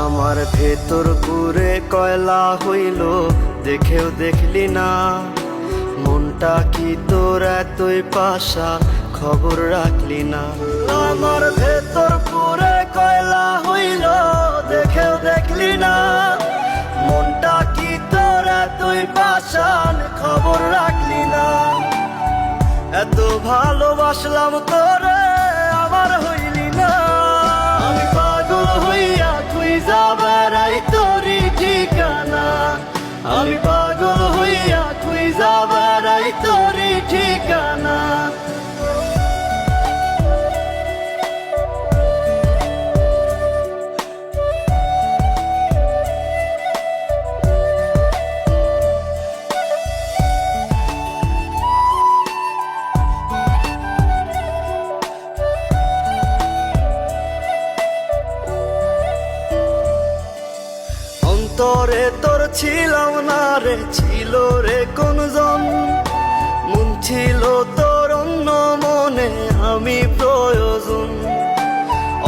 আমার ভেতর পুরে কয়লা হইল, দেখেও দেখলি না। মনটা কি তোর এতই পাশা, খবর রাখলি না। আমার ভেতর পুরে কয়লা হইল, দেখেও দেখলি না। মনটা কি তোর এতই পাশান, খবর রাখলি না। এত ভালোবাসলাম তোরে, আমার হইলি না। আমি পাগল হইয়া খুঁজা বেড়াই তোরই ঠিকানা। আমি পাগল হইয়া খুঁজা বেড়াই তোরই ঠিকানা। অন্তরে তোর ছিলাম না রে, ছিল রে কোনজন। মন ছিল তোর অন্য মনে, আমি প্রয়োজন।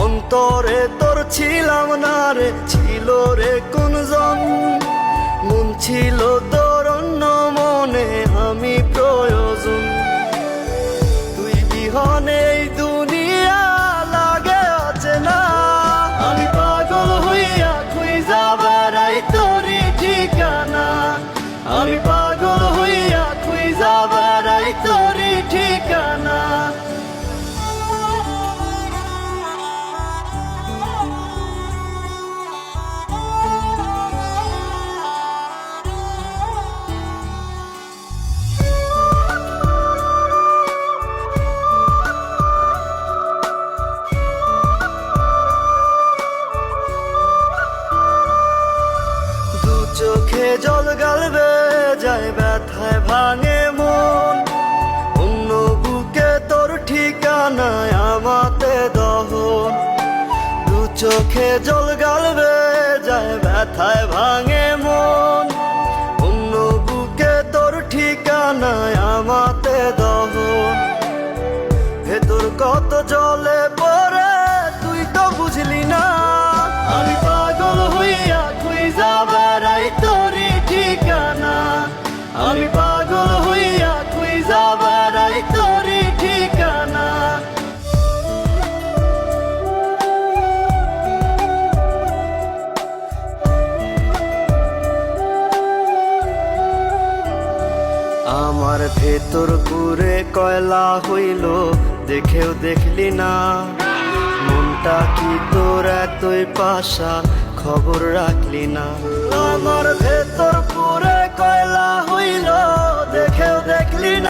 অন্তরে তোর ছিলাম না রে, ছিল রে কোনজন। মন ছিল তোর অন্য মনে, আমি প্রয়োজন। তুই বিহনে এই দুনিয়া লাগে অচেনা। আমি পাগল হইয়া খুঁজা বেড়াই তোরই ঠিকানা। আমি পাগল হইয়া খুঁজা বেড়াই তোরই ঠিকানা। চোখে জল গালবে যায়, ব্যথায় ভাঙে মন। অন্য বুকে তোর ঠিকানায় আমাতে দহন। দু চোখে জল গালবে যায়, ব্যথায় ভাঙে মন। অন্য বুকে তোর ঠিকানায় আমাতে দহন। ভেতর কত জলে পড়ে তুই তো বুঝলি না। আমি পাগল হইয়া খুঁজা বেড়াই তোরই ঠিকানা। আমি পাগল হইয়া খুঁজা বেড়াই তোরই ঠিকানা। আমার ভেতর পুরে কয়লা হইল, দেখেও দেখলি না। মনটা কি তোর এতই পাশা, খবর রাখলি না। আমার ভেতর পুরে